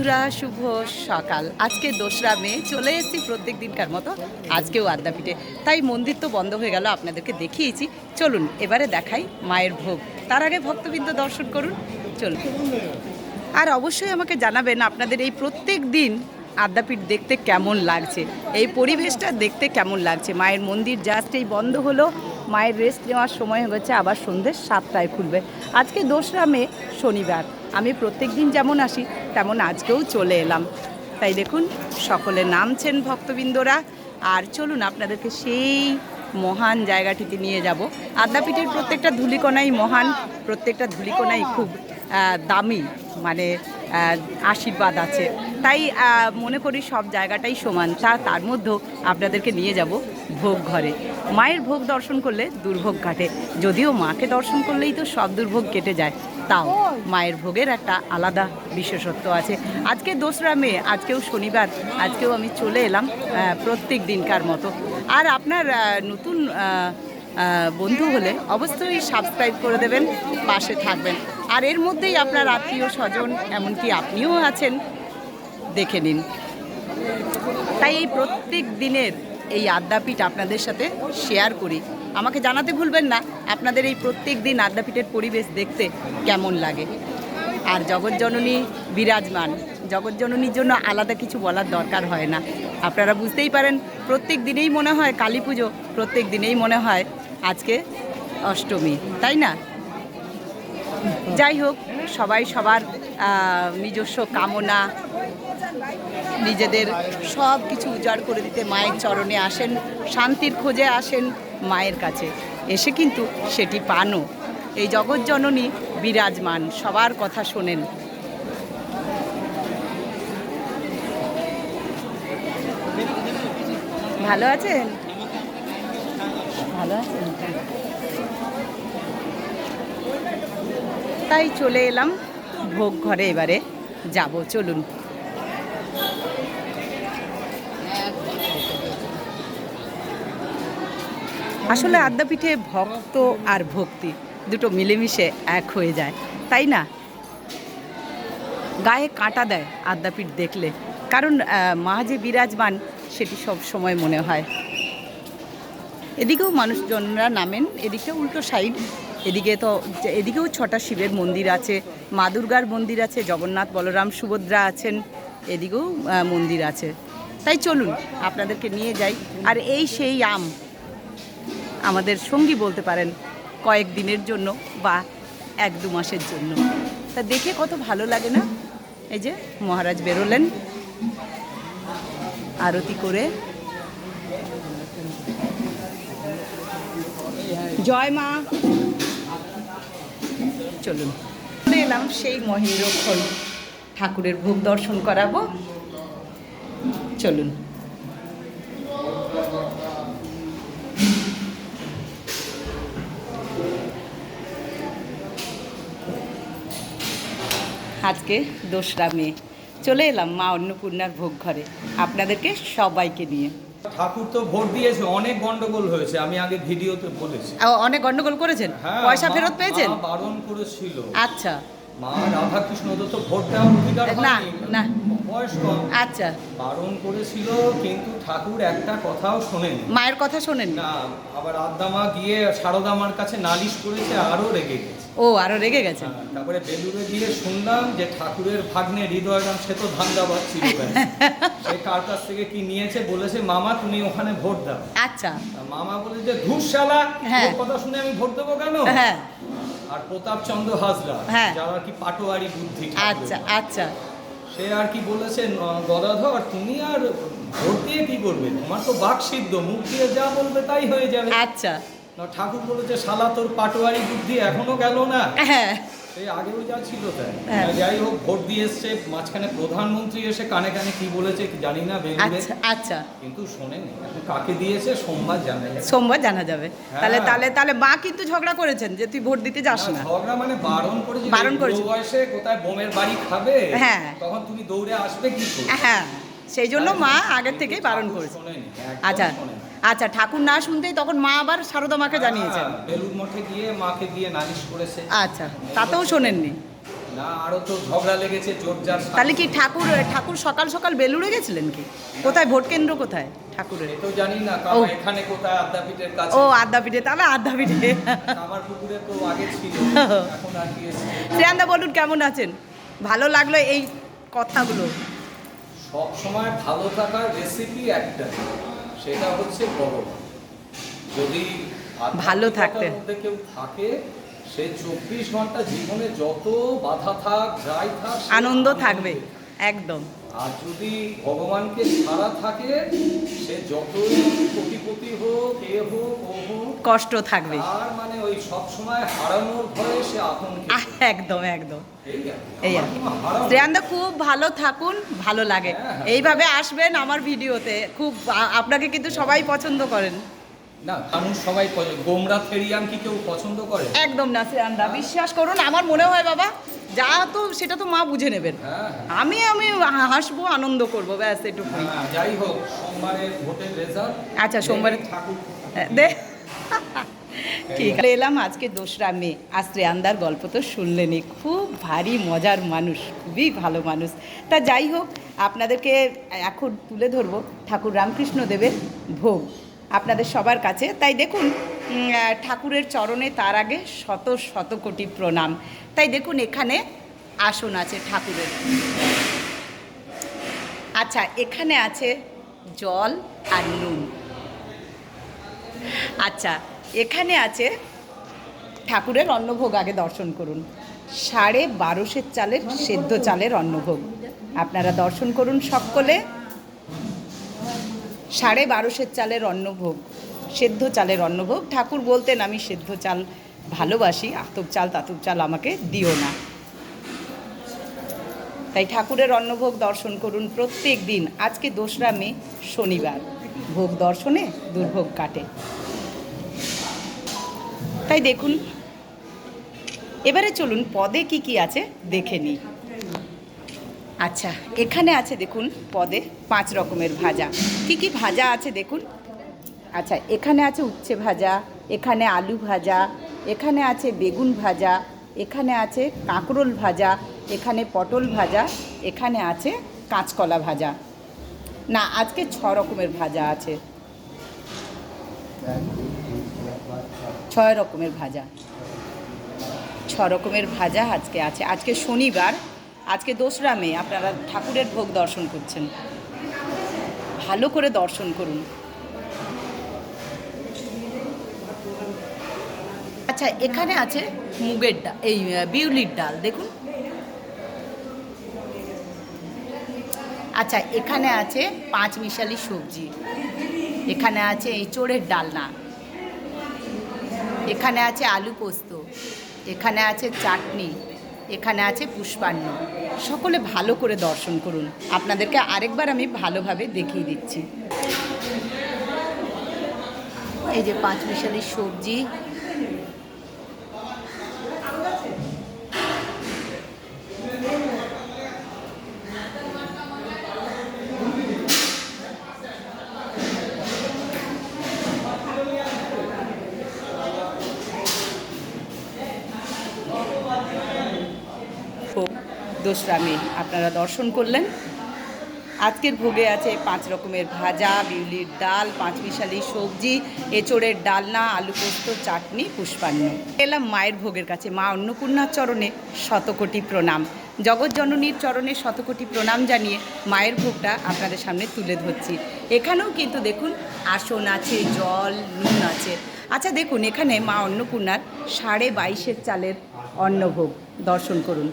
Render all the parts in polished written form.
বন্ধুরা, শুভ সকাল। আজকে 2রা মে, চলে এসেছি প্রত্যেক দিনকার মতো আজকেও আদ্যাপীঠে। তাই মন্দির তো বন্ধ হয়ে গেল, আপনাদেরকে দেখিয়েছি। চলুন এবারে দেখাই মায়ের ভোগ। তার আগে ভক্তবৃন্দ দর্শন করুন, চলুন। আর অবশ্যই আমাকে জানাবেন আপনাদের এই প্রত্যেক দিন আদ্যাপীঠ দেখতে কেমন লাগছে, এই পরিবেশটা দেখতে কেমন লাগছে। মায়ের মন্দির জাস্ট এই বন্ধ হলো, মায়ের রেস্ট নেওয়ার সময় হয়ে গেছে, আবার সন্ধ্যে 7টায় খুলবে। আজকে 2রা মে, শনিবার। আমি প্রত্যেক দিন যেমন আসি তেমন আজকেও চলে এলাম। তাই দেখুন সকলে নামছেন ভক্তবৃন্দরা। আর চলুন আপনাদেরকে সেই মহান জায়গাটিতে নিয়ে যাব। আদ্যাপীঠের প্রত্যেকটা ধূলিকণাই মহান, প্রত্যেকটা ধূলিকণাই খুব দামি, মানে আশীর্বাদ আছে। তাই মনে করি সব জায়গাটাই সমান। তার মধ্যেও আপনাদেরকে নিয়ে যাব ভোগ ঘরে। মায়ের ভোগ দর্শন করলে দুর্ভোগ কাটে, যদিও মাকে দর্শন করলেই তো সব দুর্ভোগ কেটে যায়, তাও মায়ের ভোগের একটা আলাদা বিশেষত্ব আছে। আজকে 2রা মে, আজকেও শনিবার, আজকেও আমি চলে এলাম প্রত্যেক দিনকার মতো। আর আপনার নতুন বন্ধু হলে অবশ্যই সাবস্ক্রাইব করে দেবেন, পাশে থাকবেন। আর এর মধ্যেই আপনার আত্মীয় স্বজন, এমনকি আপনিও আছেন, দেখে নিন। তাই এই প্রত্যেক দিনের এই আদ্যাপীঠ আপনাদের সাথে শেয়ার করি। আমাকে জানাতে ভুলবেন না আপনাদের এই প্রত্যেক দিন আদ্যাপীঠের পরিবেশ দেখতে কেমন লাগে। আর জগৎজননী বিরাজমান, জগৎজননীর জন্য আলাদা কিছু বলার দরকার হয় না। আপনারা বুঝতেই পারেন, প্রত্যেক দিনেই মনে হয় কালী পুজো, প্রত্যেক দিনেই মনে হয় আজকে অষ্টমী, তাই না? যাই হোক, সবাই সবার নিজস্ব কামনা, নিজেদের সব কিছু উজাড় করে দিতে মায়ের চরণে আসেন, শান্তির খোঁজে আসেন মায়ের কাছে। এসে কিন্তু সেটি পানও। এই জগৎজননী বিরাজমান, সবার কথা শোনেন। ভালো আছেন? ভালো আছেন? তাই চলে এলাম ভোগ ঘরে, এবারে যাব, চলুন। আসলে আদ্যাপীঠে ভক্ত আর ভক্তি দুটো মিলেমিশে এক হয়ে যায়, তাই না? গায়ে কাঁটা দেয় আদ্যাপীঠ দেখলে, কারণ মা যে বিরাজমান সেটি সব সময় মনে হয়। এদিকেও মানুষজনরা নামেন, এদিকে উল্টো সাইড, এদিকেও 6টা শিবের মন্দির আছে, মা দুর্গার মন্দির আছে, জগন্নাথ বলরাম সুভদ্রা আছেন, এদিকেও মন্দির আছে। তাই চলুন আপনাদেরকে নিয়ে যাই। আর এই সেই আমাদের সঙ্গী বলতে পারেন, কয়েক দিনের জন্য বা 1-2 মাসের জন্য। তা দেখে কত ভালো লাগে না? এই যে মহারাজ বেরোলেন আরতি করে। জয় মা। চলুন, এলাম সেই মহেন্দ্রক্ষণ, ঠাকুরের ভোগ দর্শন করাবো, চলুন। আজকে 2রা মে, চলে এলাম মা অন্নপূর্ণার ভোগ ঘরে আপনাদেরকে সবাইকে নিয়ে। ঠাকুর তো ভোট দিয়েছে, অনেক গন্ডগোল হয়েছে, আমি আগে ভিডিওতে বলেছি। অনেক গন্ডগোল করেছেন? হ্যাঁ, পয়সা ফেরত পেয়েছেন? বারণ করেছিল। আচ্ছা। মা রাধাকৃষ্ণ তো ভোট দেওয়ার অধিকার না না, বয়স কম। আচ্ছা। বারণ করেছিল, কিন্তু ঠাকুর একটা কথাও শোনেন, মায়ের কথা শোনেন না। আবার আদ্দামা গিয়ে সারদামার কাছে নালিশ করেছে, আরো রেগে গেছে। ও, আরো রেগে গেছেন? তারপরে বেলুড়ে গিয়ে শুনলাম যে ঠাকুরের ভাগ্নে হৃদয়রাম, সে তো ধান্দাবাদ ছিল, সে কার কাছ থেকে কি নিয়েছে, বলেছে মামা তুমি ওখানে ভোট দাও। আচ্ছা। মামা বলে যে ধূসশালা, হ্যাঁ, কথা শুনে আমি ভোট দেবো কেন? হ্যাঁ। আর প্রতাপ চন্দ্র হাজরা, হ্যাঁ, যারা আর কি পাটোয়ারি বুদ্ধি, আচ্ছা আচ্ছা, সে আর কি বলেছে, গদাধর তুমি আর ভোট দিয়ে কি করবে, তোমার তো বাক সিদ্ধ, মুখ দিয়ে যা বলবে তাই হয়ে যাবে। আচ্ছা। ঠাকুর বলেছে শালা তোর পাটোয়ারি বুদ্ধি এখনো গেল না, হ্যাঁ, সেই আগেও যা ছিল তাই। যাই হোক, ভোট দিয়ে এসছে, মাঝখানে প্রধানমন্ত্রী এসে কানে কানে কি বলেছে জানি না, আচ্ছা আচ্ছা, কিন্তু শোনেনি। এখন কাকে দিয়েছে সোমবার জানা যাবে। সোমবার জানা যাবে। তাহলে তাহলে তাহলে মা কিন্তু ঝগড়া করেছেন যে তুই ভোট দিতে যাস না। ঝগড়া মানে বারণ করেছে, বারণ করেছে। বয়সে কোথায় বোমের বাড়ি খাবে, হ্যাঁ, তখন তুমি দৌড়ে আসবে কি করে? হ্যাঁ, সেই জন্য মা আগের থেকেই বারণ করেছে। আচ্ছা আচ্ছা, ঠাকুর না শুনতেই তখন মা আবার সারদা মাকে জানিয়েছেন। বেলুড় মঠে গিয়ে মাকে গিয়ে নালিশ করেছে। আচ্ছা, তাতেও শোনেননি? না, আরো তো ঝগড়া লেগেছে জোরজার। তাহলে কি ঠাকুর ঠাকুর সকাল সকাল বেলুড়ে গেছিলেন কি? কোথায় ভোট কেন্দ্র কোথায় ঠাকুরের? এ তো জানি না, ও। কারণ এখানে কোথায় আদ্যাপীঠের কাছে। ও আদ্যাপীঠে, তাহলে আদ্যাপীঠে। আমার পুকুরে তো আগে ছিল, এখন আর কি এসেছে। শ্রেয়ান্দা বলুন কেমন আছেন? ভালো লাগলো এই কথাগুলো। সব সময় ভালো থাকার রেসিপি একটা, সেটা হচ্ছে ভগবান। যদি ভালো থাকতে। আধ্যাত্মিকতার মধ্যে কেউ থাকে, সে 24 ঘন্টা জীবনে যত বাধা থাক যাই থাক সে আনন্দ আনন্দে থাকবে, একদম। আর যদি ভগবানকে ছাড়া থাকে, সে যতই কোটিপতি হোক, এ হোক, ও হোক, কষ্ট থাকবে। আর মানে ওই সব সময় হারানোর ভয়ে সে আতঙ্কে। একদম একদম। এই আর কি। এই আর আমার কি। কোনো হারানো। শ্রেয়ান্দা খুব ভালো থাকুন, ভালো লাগে। হ্যাঁ, হ্যাঁ। এইভাবে আসবেন আমার ভিডিওতে, খুব আপনাকে কিন্তু সবাই পছন্দ করেন। না, মানুষ সবাই গোমরা থেরিয়াম কি কেউ পছন্দ করে? একদম না শ্রেয়ান্দা, বিশ্বাস করুন, আমার মনে হয় বাবা যা তো সেটা তো মা বুঝে নেবেন। হ্যাঁ, আমি আমি হাসবো, আনন্দ করবো, ব্যাস এটুকুই। হ্যাঁ, যাই হোক, সোমবারের ভোটের রেজাল্ট। আচ্ছা, সোমবারে ঠাকুর। দে ঠিক আছে। এলাম আজকে 2রা মে। আর শ্রেয়ান্দার গল্প তো শুনলেনই, খুব ভারী মজার মানুষ, খুবই ভালো মানুষ। তা যাই হোক, আপনাদেরকে এখন তুলে ধরবো ঠাকুর রামকৃষ্ণদেবের ভোগ আপনাদের সবার কাছে। তাই দেখুন, ঠাকুরের চরণে তার আগে শত শত কোটি প্রণাম। তাই দেখুন, এখানে আসন আছে ঠাকুরের। আচ্ছা, এখানে আছে জল আর নুন। আচ্ছা, এখানে আছে ঠাকুরের অন্নভোগ, আগে দর্শন করুন। 12.5 চালের সেদ্ধ চালের অন্নভোগ আপনারা দর্শন করুন সকলে। 12.5 চালের অন্নভোগ, সেদ্ধ চালের অন্নভোগ। ঠাকুর বলতেন আমি সেদ্ধ চাল ভালোবাসি, আতপ চাল তাতুপ চাল আমাকে দিও না। তাই ঠাকুরের অন্নভোগ দর্শন করুন প্রত্যেক দিন। আজকে 2রা মে শনিবার, ভোগ দর্শনে দুর্ভোগ কাটে। তাই দেখুন, এবারে চলুন পদে কি কি আছে দেখে নিই। আচ্ছা, এখানে আছে দেখুন পদে 5 রকমের ভাজা। কি কি ভাজা আছে দেখুন। আচ্ছা, এখানে আছে উচ্ছে ভাজা, এখানে আলু ভাজা, এখানে আছে বেগুন ভাজা, এখানে আছে কাঁকরোল ভাজা, এখানে পটল ভাজা, এখানে আছে কাঁচকলা ভাজা। না, আজকে 6 রকমের ভাজা আছে, 6 রকমের ভাজা, 6 রকমের ভাজা আজকে আছে। আজকে শনিবার, আজকে 2রা মে, আপনারা ঠাকুরের ভোগ দর্শন করছেন, ভালো করে দর্শন করুন। আচ্ছা, এখানে আছে মুগের ডাল, এই বিউলির ডাল দেখুন। আচ্ছা, এখানে আছে 5 মিশালি সবজি, এখানে আছে এঁচোড়ের ডালনা, এখানে আছে আলু পোস্ত, এখানে আছে চাটনি, এখানে আছে পুষ্পান্ন। সকলে ভালো করে দর্শন করুন। আপনাদেরকে আরেকবার আমি ভালোভাবে দেখিয়ে দিচ্ছি। এই যে 5 মিশালি সবজি, ভোগ 2রা মে আপনারা দর্শন করলেন। আজকের ভোগে আছে 5 রকমের ভাজা, বিউলির ডাল, 5 মিশালি সবজি, এঁচোড়ের ডালনা, আলু পোস্ত, চাটনি, পুষ্পান্ন। এলাম মায়ের ভোগের কাছে। মা অন্নপূর্ণার চরণে শতকোটি প্রণাম, জগৎজননীর চরণে শতকোটি প্রণাম জানিয়ে মায়ের ভোগটা আপনাদের সামনে তুলে ধরছি। এখানেও কিন্তু দেখুন আসন আছে, জল, নুন আছে। আচ্ছা দেখুন, এখানে মা অন্নপূর্ণার 22.5 চালের অন্নভোগ দর্শন করুন।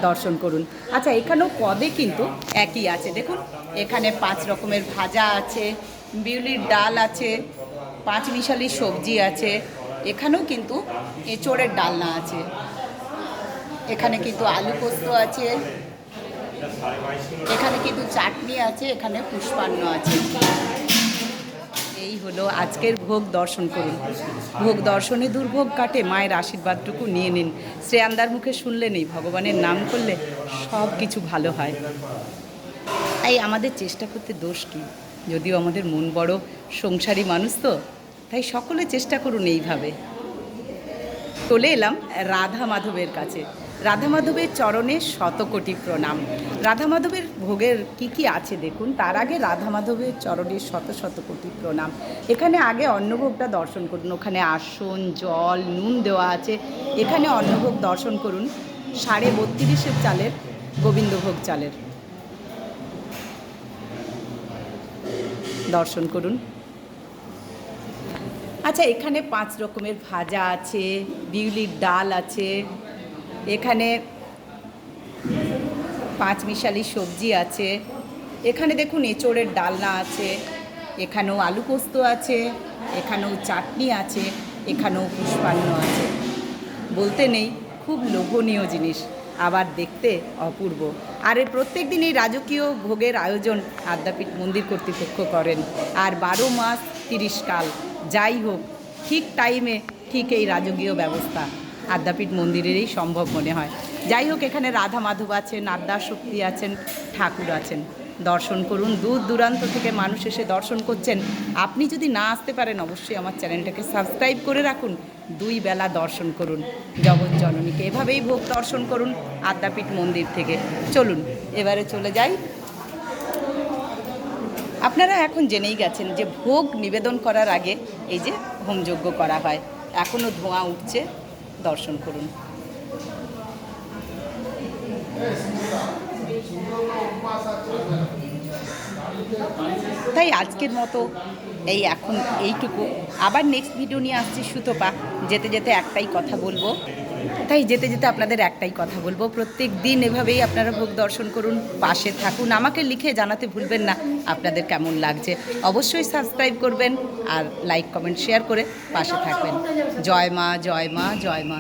দর্শন করুন। আচ্ছা, এখানেও পদে কিন্তু একই আছে দেখুন। এখানে 5 রকমের ভাজা আছে, বিউলির ডাল আছে, 5 মিশালি সবজি আছে, এখানেও কিন্তু এঁচোড়ের ডালনা আছে, এখানে কিন্তু আলু পোস্ত আছে, এখানে কিন্তু চাটনি আছে, এখানে পুষ্পান্ন আছে। এই হলো আজকের ভোগ দর্শন করুন। ভোগ দর্শনে দুর্ভোগ কাটে, মায়ের আশীর্বাদটুকু নিয়ে নিন। শ্রেয়ান্দার মুখে শুনলেনই, ভগবানের নাম করলে সব কিছু ভালো হয়। তাই আমাদের চেষ্টা করতে দোষ কী? যদিও আমাদের মন বড় সংসারী মানুষ, তো তাই সকলে চেষ্টা করুন এইভাবে। চলে এলাম রাধা মাধবের কাছে। রাধা মাধবের চরণে শতকোটি প্রণাম। রাধা মাধবের ভোগের কি কি আছে দেখুন, তার আগে রাধা মাধবের চরণে শত শত কোটি প্রণাম। এখানে আগে অন্নভোগটা দর্শন করুন, ওখানে আসন, জল, নুন দেওয়া আছে। এখানে অন্নভোগ দর্শন করুন, 32.5 চালের গোবিন্দভোগ চালের দর্শন করুন। আচ্ছা, এখানে 5 রকমের ভাজা আছে, বিউলির ডাল আছে, এখানে 5 মিশালি সবজি আছে, এখানে দেখুন এঁচোড়ের ডালনা আছে, এখানেও আলু পোস্ত আছে, এখানেও চাটনি আছে, এখানেও পুষ্পান্ন আছে। বলতে নেই, খুব লোভনীয় জিনিস, আবার দেখতে অপূর্ব। আর এর প্রত্যেক দিন এই রাজকীয় ভোগের আয়োজন আদ্যাপীঠ মন্দির কর্তৃপক্ষ করেন। আর 12 মাস 30 কাল, যাই হোক, ঠিক টাইমে ঠিক এই রাজকীয় ব্যবস্থা আদ্যাপীঠ মন্দিরেরই সম্ভব মনে হয়। যাই হোক, এখানে রাধা মাধব আছেন, আদ্যা শক্তি আছেন, ঠাকুর আছেন। দর্শন করুন, দূর দূরান্ত থেকে মানুষ এসে দর্শন করছেন। আপনি যদি না আসতে পারেন, অবশ্যই আমার চ্যানেলটাকে সাবস্ক্রাইব করে রাখুন, 2 বেলা দর্শন করুন জগৎ জননীকে। এভাবেই ভোগ দর্শন করুন আদ্যাপীঠ মন্দির থেকে। চলুন এবারে চলে যাই। আপনারা এখন জেনেই গেছেন যে ভোগ নিবেদন করার আগে এই যে হোমযজ্ঞ করা হয়, এখনও ধোঁয়া উঠছে, দর্শন করুন। তাই আজকের মতো এখন এইটুকু। আবার নেক্সট ভিডিও নিয়ে আসছি সুতপা। যেতে যেতে একটাই কথা বলবো, আপনাদের একটাই কথা বলবো, প্রত্যেক দিন এভাবেই আপনারা ভোগ দর্শন করুন, পাশে থাকুন। আমাকে লিখে জানাতে ভুলবেন না আপনাদের কেমন লাগছে। অবশ্যই সাবস্ক্রাইব করবেন আর লাইক, কমেন্ট, শেয়ার করে পাশে থাকবেন। জয় মা, জয় মা, জয় মা।